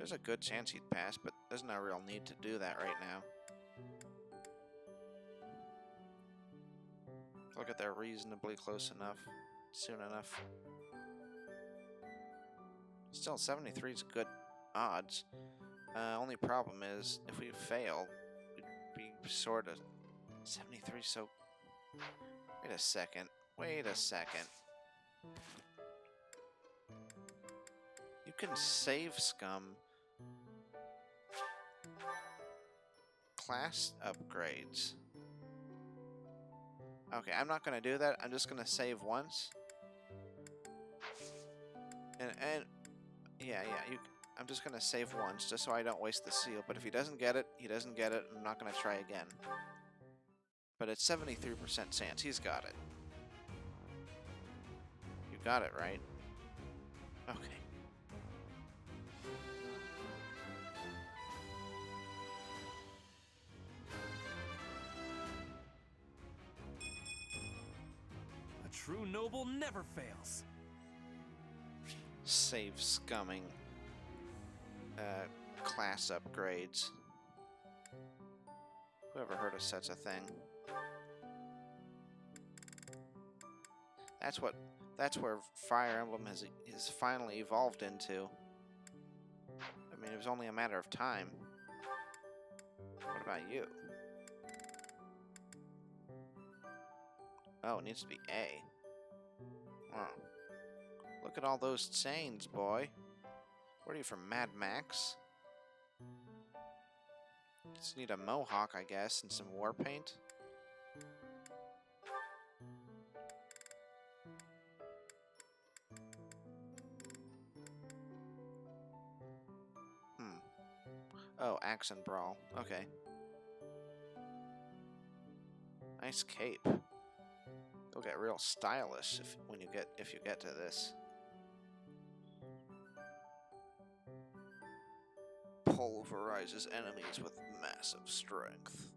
There's a good chance he'd pass, but there's no real need to do that right now. Look at they're reasonably close enough, soon enough. Still, 73 is good odds. Only problem is, if we fail, we'd be sort of... 73 so... Wait a second. Wait a second. You can save scum class upgrades. Okay, I'm not going to do that. I'm just going to save once. And yeah, I'm just going to save once just so I don't waste the seal. But if he doesn't get it, he doesn't get it. I'm not going to try again. But it's 73% chance. He's got it. You got it, right? Okay. A true noble never fails. Save scumming. Class upgrades. Whoever heard of such a thing? That's where Fire Emblem has finally evolved into. I mean, it was only a matter of time. What about you? Oh, it needs to be A. Oh. Look at all those chains, boy. What are you, from Mad Max? Just need a mohawk, I guess, and some war paint. Oh, Axe and Brawl. Okay. Nice cape. You'll get real stylish if you get to this. Pulverizes enemies with massive strength.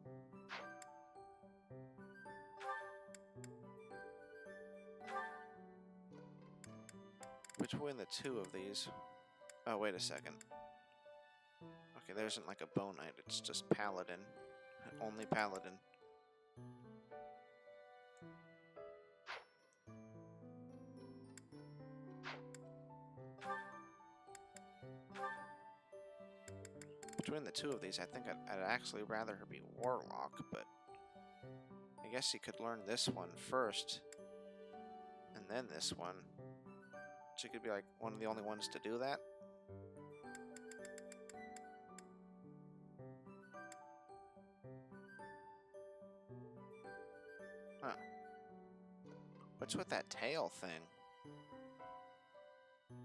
Between the two of these... Oh, wait a second. Okay, there isn't like a Bone Knight, it's just Paladin. Only Paladin. Between the two of these, I think I'd actually rather her be Warlock, but... I guess you could learn this one first, and then this one. She could be like one of the only ones to do that. Huh. What's with that tail thing?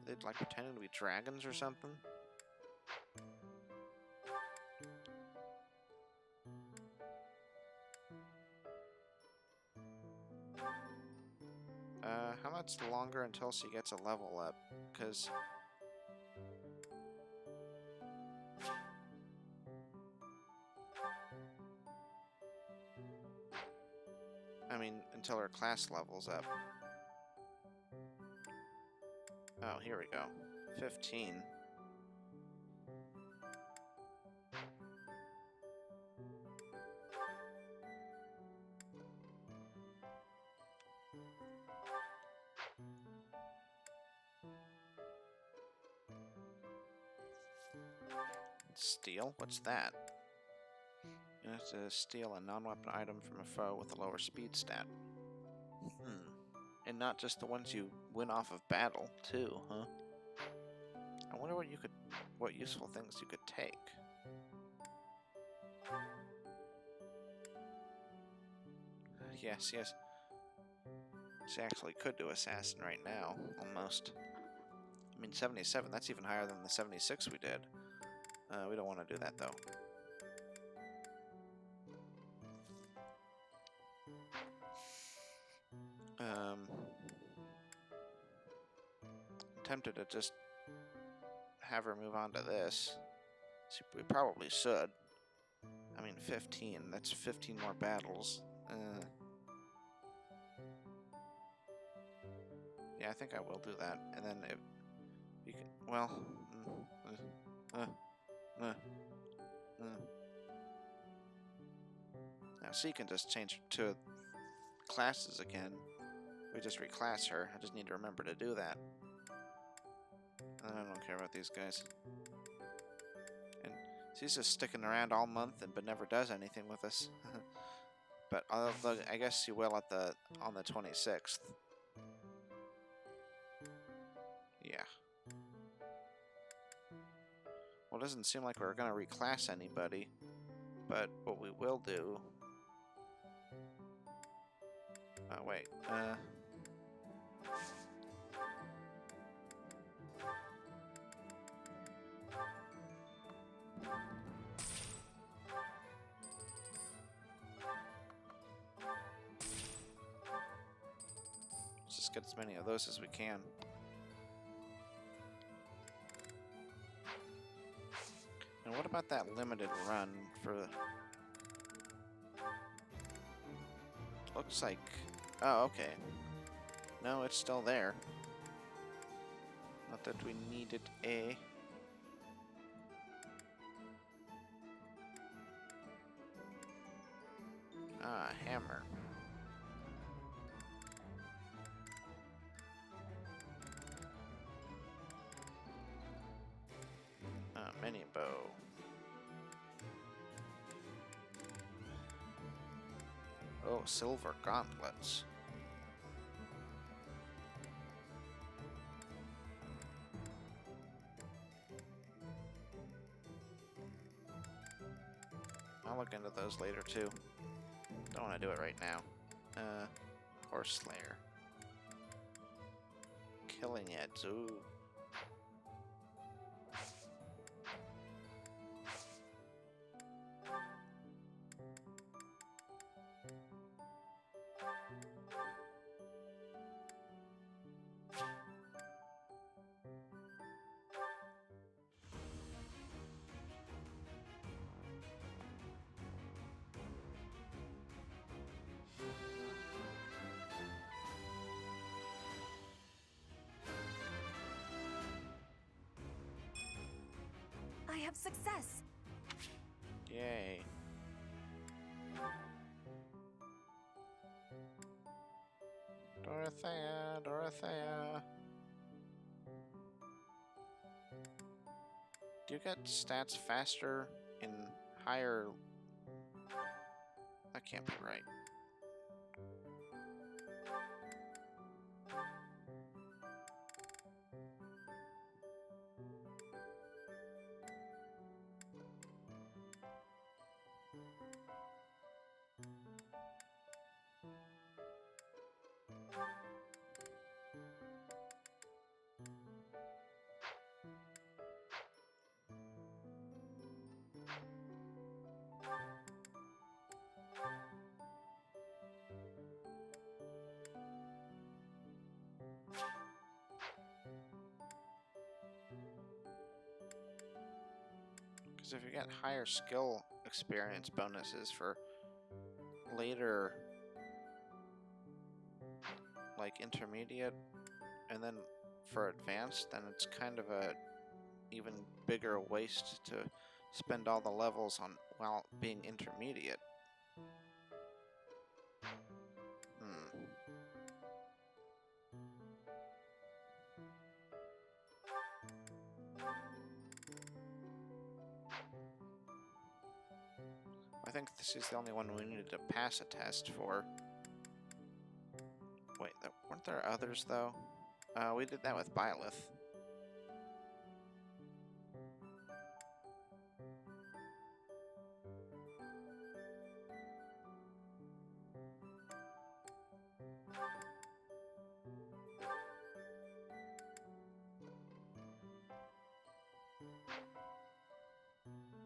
They'd like pretending to be dragons or something? How much longer until she gets a level up? Because... I mean, until her class levels up. Oh, here we go. 15. Steal? What's that? You have to steal a non-weapon item from a foe with a lower speed stat. And not just the ones you win off of battle, too, huh? I wonder what useful things you could take. Yes. She actually could do Assassin right now, almost. I mean, 77, that's even higher than the 76 we did. We don't want to do that, though. I'm tempted to just have her move on to this. We probably should. I mean, 15. That's 15 more battles. Yeah, I think I will do that. And then you can... Well... uh. Now she can just change to classes again. We just reclass her. I just need to remember to do that. I don't care about these guys. And she's just sticking around all month but never does anything with us. But I guess she will on the 26th. Yeah. Well, it doesn't seem like we're gonna reclass anybody, but what we will do. Oh wait. Let's just get as many of those as we can. And what about that limited run for... Looks like... Oh, okay. No, it's still there. Not that we needed a... Ah, hammer. Mini bow. Oh, silver gauntlets. I'll look into those later too. Don't want to do it right now. Horse Slayer. Killing Edge. Ooh. I have success. Yay. Dorothea, Dorothea. Do you get stats faster in higher... That can't be right. Because if you get higher skill experience bonuses for later, like intermediate, and then for advanced, then it's kind of a even bigger waste to spend all the levels on while being intermediate. I think this is the only one we needed to pass a test for. Wait, weren't there others, though? We did that with Byleth.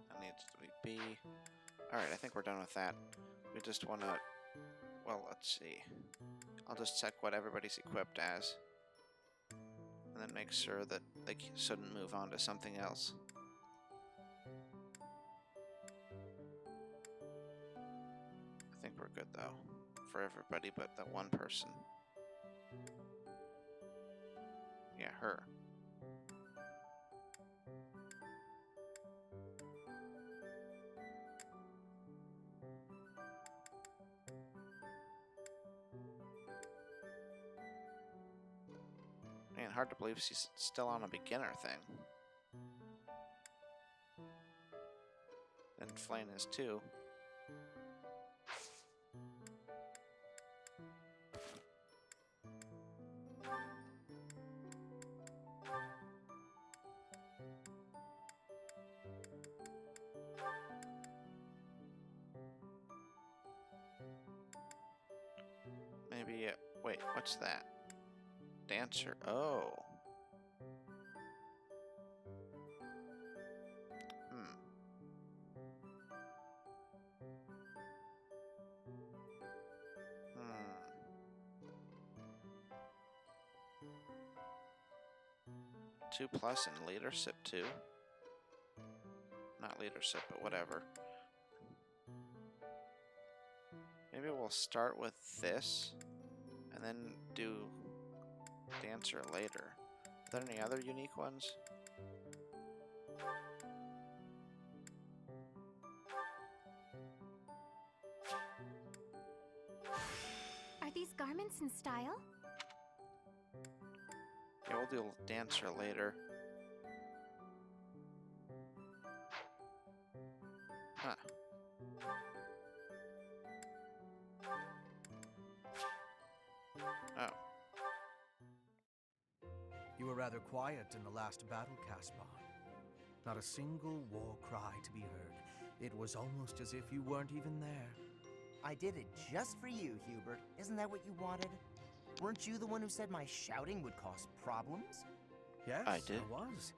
That needs to be B. Alright, I think we're done with that. We just want to... Well, let's see. I'll just check what everybody's equipped as. And then make sure that they shouldn't move on to something else. I think we're good, though. For everybody but that one person. Yeah, her. Man, hard to believe she's still on a beginner thing. And Flame is too. Maybe, wait, what's that? Dancer, oh. Two plus in leadership too. Not leadership, but whatever. Maybe we'll start with this and then do dancer later. Are there any other unique ones? Are these garments in style? Yeah, we'll do dancer later. Huh. Oh. You were rather quiet in the last battle, Caspar. Not a single war cry to be heard. It was almost as if you weren't even there. I did it just for you, Hubert. Isn't that what you wanted? Weren't you the one who said my shouting would cause problems? Yes, I did. I was.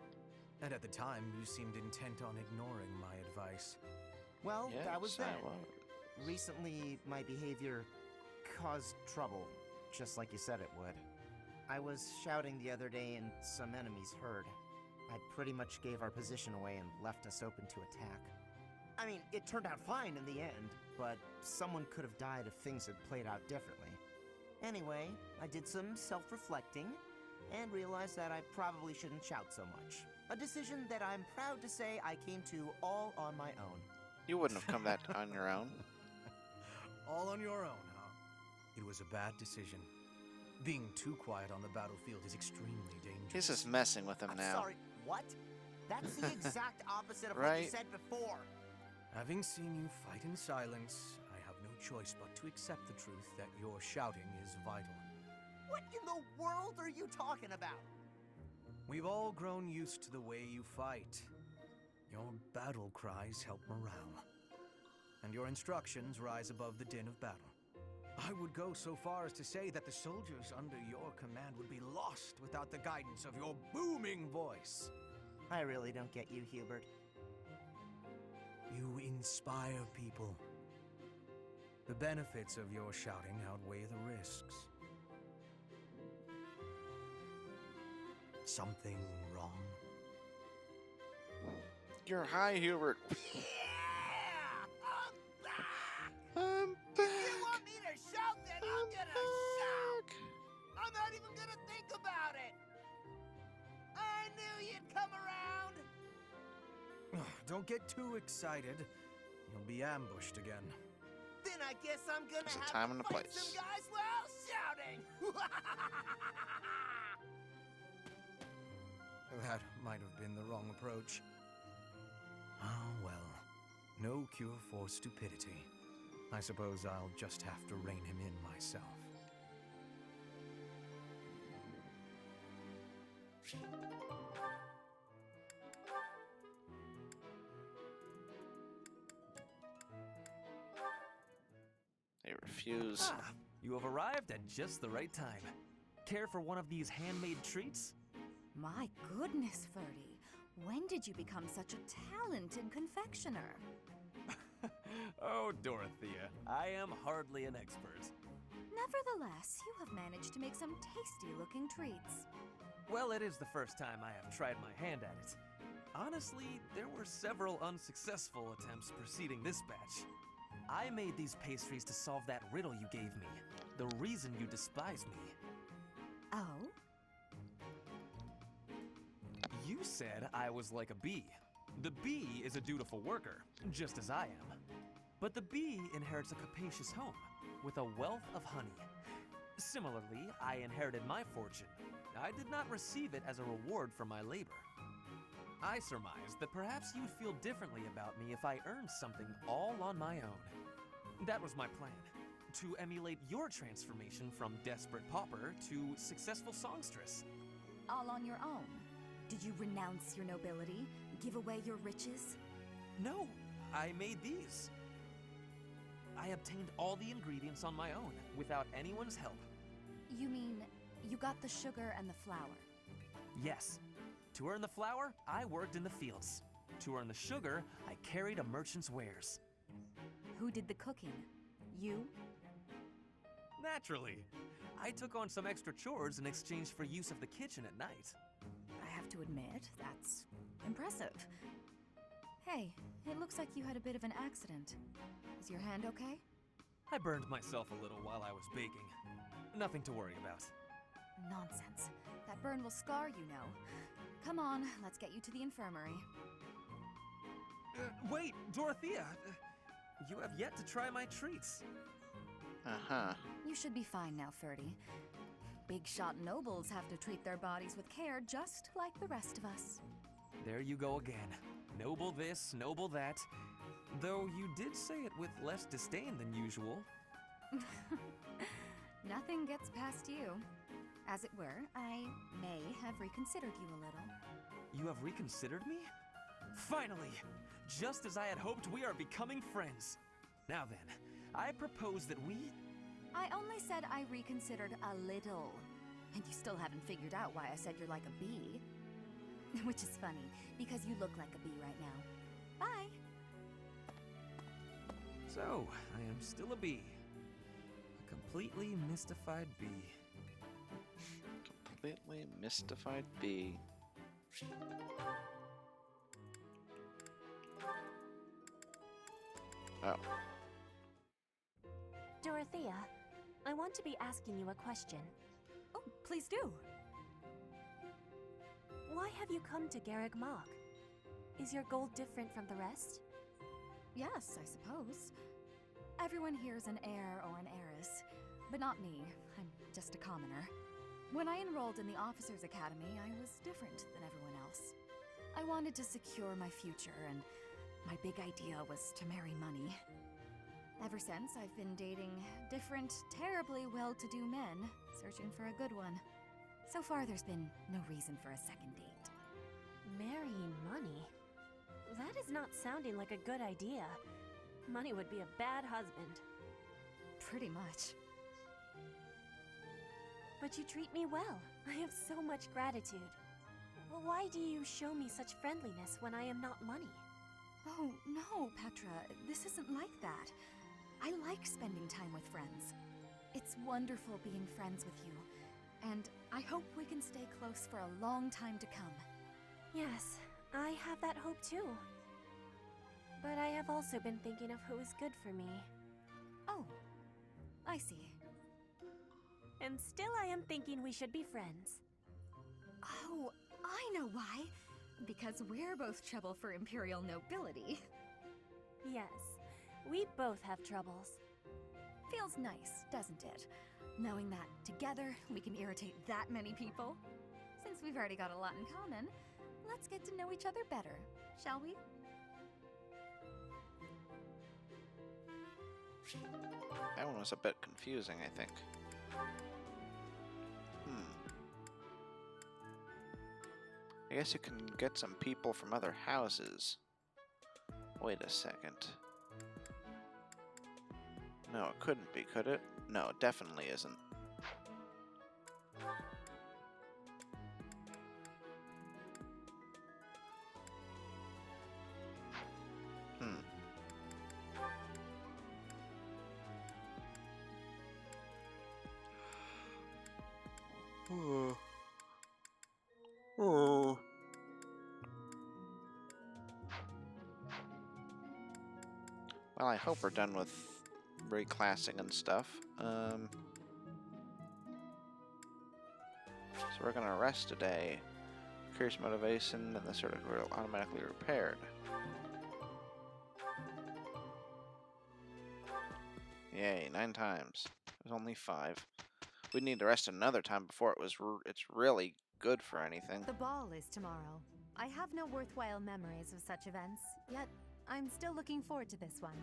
And at the time, you seemed intent on ignoring my advice. Well, Yes, that was then. I was. Recently, my behavior caused trouble, just like you said it would. I was shouting the other day and some enemies heard. I pretty much gave our position away and left us open to attack. I mean, it turned out fine in the end, but someone could have died if things had played out differently. Anyway, I did some self-reflecting and realized that I probably shouldn't shout so much. A decision that I'm proud to say I came to all on my own. You wouldn't have come that on your own. All on your own, huh? It was a bad decision. Being too quiet on the battlefield is extremely dangerous. He's just messing with him I'm now. sorry, what? That's the exact opposite of what Right? you said before. Having seen you fight in silence, I have no choice but to accept the truth that your shouting is vital. What in the world are you talking about? We've all grown used to the way you fight. Your battle cries help morale, and your instructions rise above the din of battle. I would go so far as to say that the soldiers under your command would be lost without the guidance of your booming voice. I really don't get you, Hubert. You inspire people. The benefits of your shouting outweigh the risks. Something wrong? You're high, Hubert. Yeah! I'm back! I'm You back. want me to shout, then I'm gonna shout! I'm not even gonna think about it! I knew you'd come around! Don't get too excited. You'll be ambushed again. Then I guess I'm gonna There's a have time to and a fight place. some guys while shouting! That might have been the wrong approach. Ah, well. No cure for stupidity. I suppose I'll just have to rein him in myself. They refuse. Ah, you have arrived at just the right time. Care for one of these handmade treats? My goodness, Ferdy. When did you become such a talented confectioner? Oh, Dorothea, I am hardly an expert. Nevertheless, you have managed to make some tasty-looking treats. Well, it is the first time I have tried my hand at it. Honestly, there were several unsuccessful attempts preceding this batch. I made these pastries to solve that riddle you gave me. The reason you despise me. Oh? You said I was like a bee. The bee is a dutiful worker, just as I am. But the bee inherits a capacious home, with a wealth of honey. Similarly, I inherited my fortune, I did not receive it as a reward for my labor. I surmised that perhaps you'd feel differently about me if I earned something all on my own. That was my plan, to emulate your transformation from desperate pauper to successful songstress. All on your own. Did you renounce your nobility? Give away your riches? No, I made these. I obtained all the ingredients on my own, without anyone's help. You mean you got the sugar and the flour? Yes. To earn the flour, I worked in the fields. To earn the sugar, I carried a merchant's wares. Who did the cooking? You? Naturally. I took on some extra chores in exchange for use of the kitchen at night. I have to admit, that's impressive. Hey, it looks like you had a bit of an accident. Is your hand okay? I burned myself a little while I was baking. Nothing to worry about. Nonsense. That burn will scar you, know. Come on, let's get you to the infirmary. Wait, Dorothea! You have yet to try my treats. Uh-huh. You should be fine now, Ferdy. Big shot nobles have to treat their bodies with care just like the rest of us. There you go again. Noble this, noble that. Though you did say it with less disdain than usual. Nothing gets past you. As it were, I may have reconsidered you a little. You have reconsidered me? Finally! Just as I had hoped, we are becoming friends. Now then, I propose that we... I only said I reconsidered a little. And you still haven't figured out why I said you're like a bee. Which is funny, because you look like a bee right now. Bye! So, I am still a bee. A completely mystified bee. Completely mystified bee. Oh. Dorothea, I want to be asking you a question. Oh, please do. Why have you come to Garreg Mach? Is your goal different from the rest? Yes, I suppose. Everyone here is an heir or an heiress, but not me. I'm just a commoner. When I enrolled in the Officers' Academy, I was different than everyone else. I wanted to secure my future, and my big idea was to marry money. Ever since, I've been dating different, terribly well-to-do men, searching for a good one. So far, there's been no reason for a second date. Marrying money? That is not sounding like a good idea. Money would be a bad husband. Pretty much. But you treat me well. I have so much gratitude. Well, why do you show me such friendliness when I am not money? Oh, no, Petra. This isn't like that. I like spending time with friends. It's wonderful being friends with you. And I hope we can stay close for a long time to come. Yes, I have that hope too. But I have also been thinking of who is good for me. Oh, I see. And still I am thinking we should be friends. Oh, I know why. Because we're both trouble for Imperial nobility. Yes, we both have troubles. Feels nice, doesn't it? Knowing that together we can irritate that many people. Since we've already got a lot in common, let's get to know each other better, shall we? That one was a bit confusing, I think. I guess you can get some people from other houses. Wait a second. No, it couldn't be, could it? No, it definitely isn't. Oh. Oh. Well, I hope we're done with reclassing and stuff. So we're gonna rest today. Increase motivation, and the circuit will automatically repaired. Yay, 9 times. There's only 5. we'd need to rest another time before it's really good for anything. The ball is tomorrow. I have no worthwhile memories of such events, yet I'm still looking forward to this one.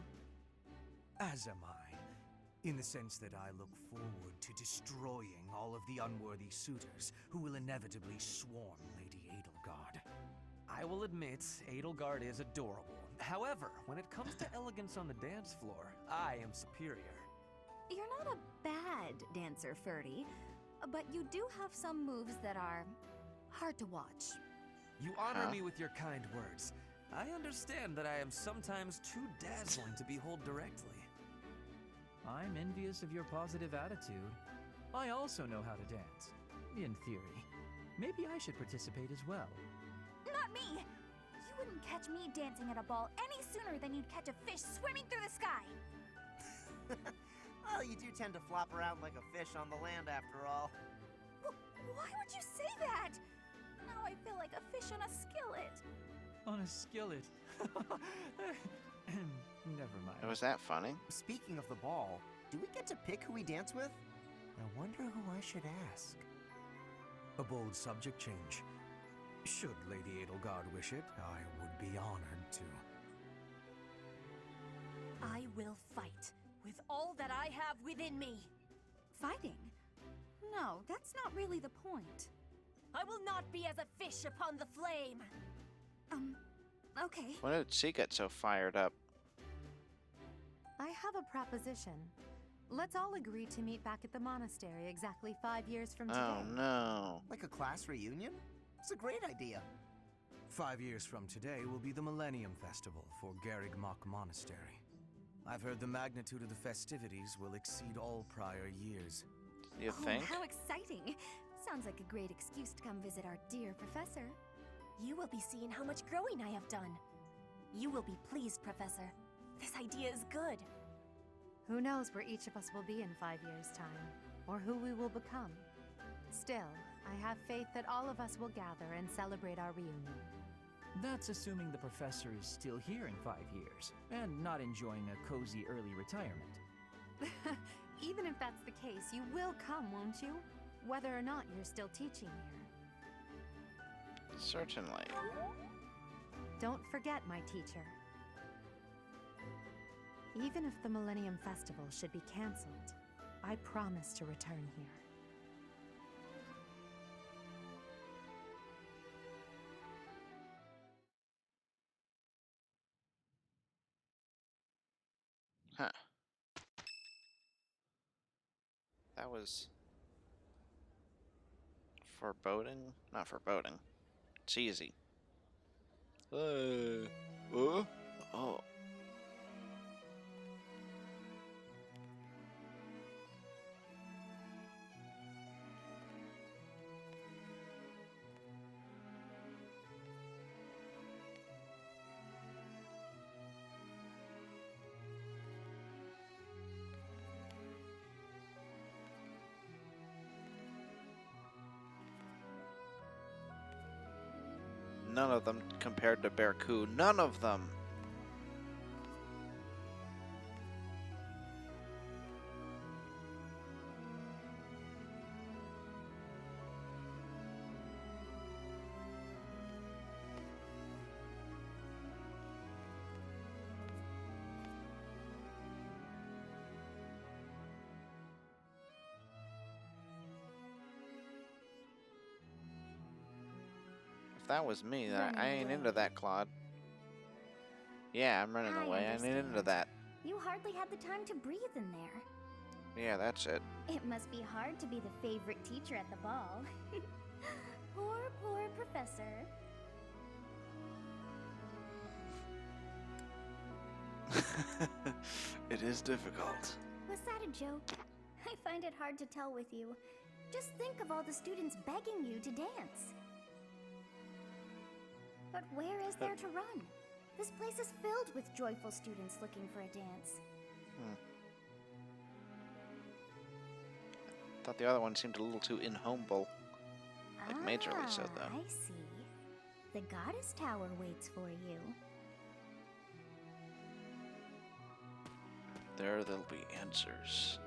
As am I, in the sense that I look forward to destroying all of the unworthy suitors who will inevitably swarm Lady Edelgard. I will admit, Edelgard is adorable. However, when it comes to elegance on the dance floor, I am superior. You're not a bad dancer, Ferdy, but you do have some moves that are hard to watch. You honor Huh? me with your kind words. I understand that I am sometimes too dazzling to behold directly. I'm envious of your positive attitude. I also know how to dance, in theory. Maybe I should participate as well. Not me! You wouldn't catch me dancing at a ball any sooner than you'd catch a fish swimming through the sky! Well, you do tend to flop around like a fish on the land after all. Why would you say that? Now I feel like a fish on a skillet. On a skillet. Never mind. Was that funny? Speaking of the ball, do we get to pick who we dance with? I wonder who I should ask. A bold subject change. Should Lady Edelgard wish it, I would be honored to. I will fight with all that I have within me. Fighting? No, that's not really the point. I will not be as a fish upon the flame. Okay. When did she get so fired up? I have a proposition. Let's all agree to meet back at the monastery exactly 5 years from today. Oh no. Like a class reunion? It's a great idea. 5 years from today will be the Millennium Festival for Garrigmach Monastery. I've heard the magnitude of the festivities will exceed all prior years. You think? How exciting! Sounds like a great excuse to come visit our dear professor. You will be seeing how much growing I have done. You will be pleased, Professor. This idea is good. Who knows where each of us will be in 5 years' time, or who we will become. Still, I have faith that all of us will gather and celebrate our reunion. That's assuming the professor is still here in 5 years, and not enjoying a cozy early retirement. Even if that's the case, you will come, won't you? Whether or not you're still teaching here. Certainly. Don't forget, my teacher. Even if the Millennium Festival should be cancelled, I promise to return here. Huh. That was foreboding? Not foreboding. It's easy. Oh. None of them compared to Berku. None of them! That was me. I Running ain't away. into that, Claude. Yeah, I'm running I away. I ain't into understand. that. You hardly had the time to breathe in there. Yeah, that's it. It must be hard to be the favorite teacher at the ball. Poor professor. It is difficult. Was that a joke? I find it hard to tell with you. Just think of all the students begging you to dance. But where is there to run? This place is filled with joyful students looking for a dance. Thought the other one seemed a little too inhumble. Like majorly so, though. I see. The goddess tower waits for you. There'll be answers.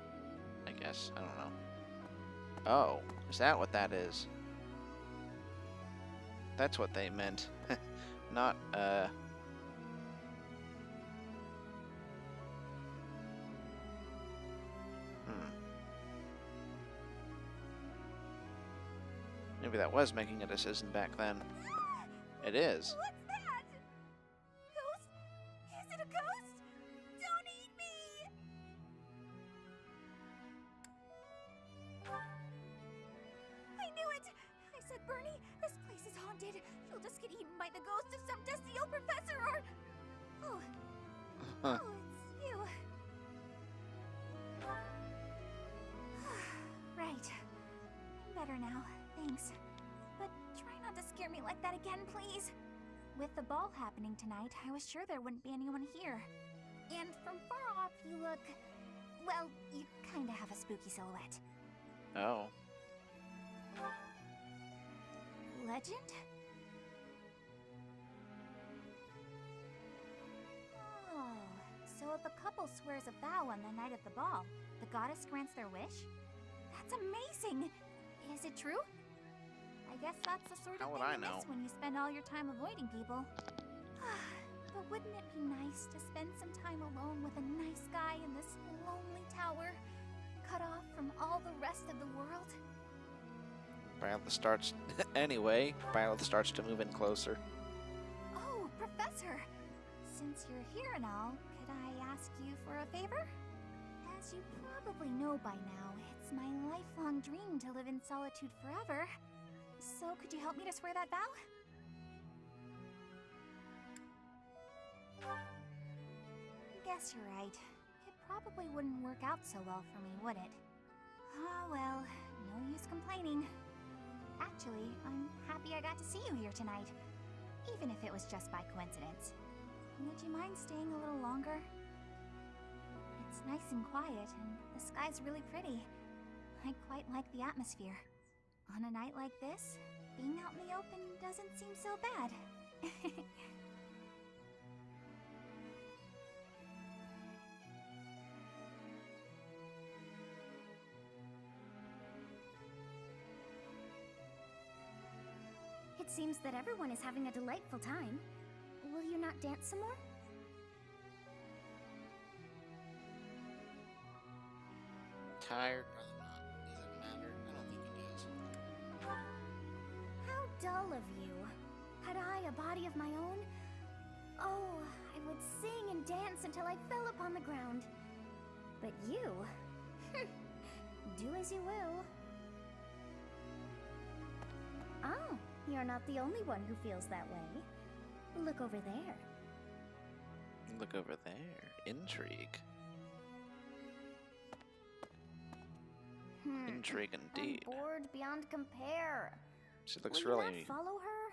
I guess. I don't know. Oh, is that what that is? That's what they meant. Not, Maybe that was making a decision back then. It is. What's that? Ghost? Is it a ghost? Don't eat me! I knew it! I said, Bernie, this place is haunted. You'll just get eaten by the ghost of some dusty old professor or... Oh. Huh. Oh, it's you. Right. I'm better now, thanks. But try not to scare me like that again, please. With the ball happening tonight, I was sure there wouldn't be anyone here. And from far off, you look... well, you kinda have a spooky silhouette. Oh. Legend? Oh, so if a couple swears a vow on the night of the ball, the goddess grants their wish? That's amazing! Is it true? I guess that's the sort of How would thing I you know? miss when you spend all your time avoiding people. But wouldn't it be nice to spend some time alone with a nice guy in this lonely tower, cut off from all the rest of the world? Violet starts... Anyway, Violet starts to move in closer. Oh, Professor! Since you're here and all, could I ask you for a favor? As you probably know by now, it's my lifelong dream to live in solitude forever. So could you help me to swear that vow? Guess you're right. It probably wouldn't work out so well for me, would it? Oh well, no use complaining. Actually, I'm happy I got to see you here tonight, even if it was just by coincidence. Would you mind staying a little longer? It's nice and quiet, and the sky's really pretty. I quite like the atmosphere. On a night like this, being out in the open doesn't seem so bad. It seems that everyone is having a delightful time. Will you not dance some more? Tired? Probably not. Does it matter? I don't think it does. How dull of you. Had I a body of my own? Oh, I would sing and dance until I fell upon the ground. But you... do as you will. Oh, you're not the only one who feels that way. Look over there. Look over there. Intrigue. Intrigue indeed. I'm bored beyond compare. She looks Will you really... not follow her?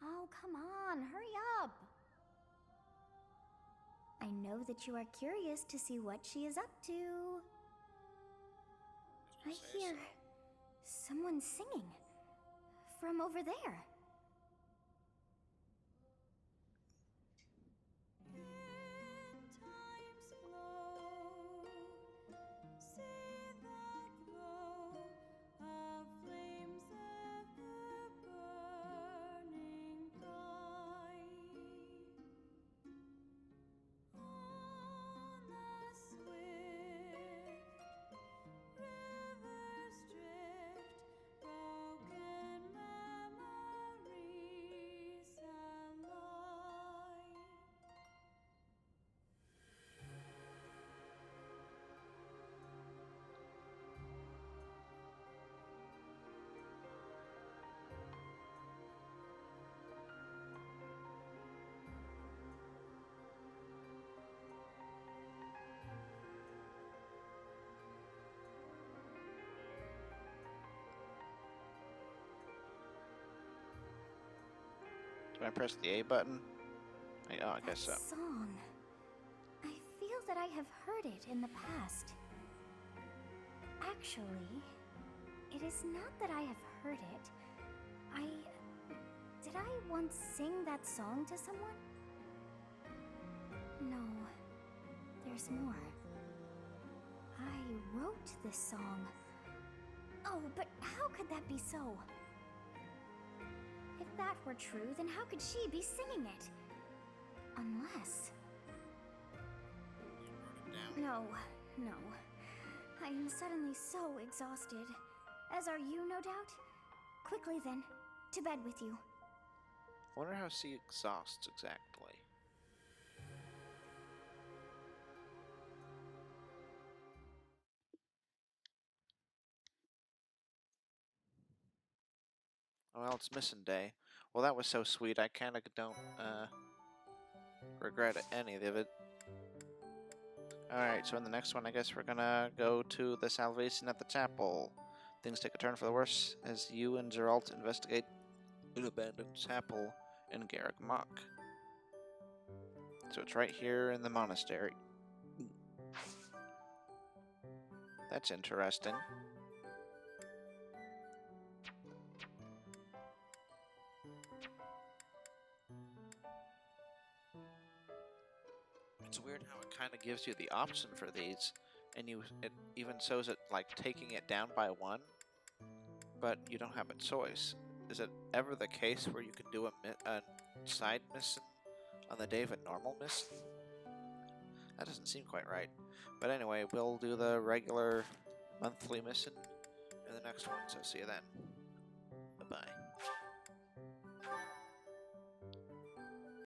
Oh, come on, hurry up. I know that you are curious to see what she is up to. I hear someone singing from over there. Do I press the A button? I guess so. That song. I feel that I have heard it in the past. Actually, it is not that I have heard it. Did I once sing that song to someone? No. There there's more. I wrote this song. Oh, but how could that be so? If that were true, then how could she be singing it? Unless... No. I am suddenly so exhausted. As are you, no doubt? Quickly then, to bed with you. I wonder how she exhausts exactly. Well, it's missing day. Well, that was so sweet. I kind of don't regret any of it. Alright, so in the next one, I guess we're gonna go to the Salvation at the Chapel. Things take a turn for the worse as you and Geralt investigate an abandoned chapel in Garreg Mach. So it's right here in the monastery. That's interesting. It's weird how it kind of gives you the option for these, and it even shows it like taking it down by one, but you don't have a choice. Is it ever the case where you can do a side mission on the day of a normal mission? That doesn't seem quite right. But anyway, we'll do the regular monthly mission in the next one, so see you then.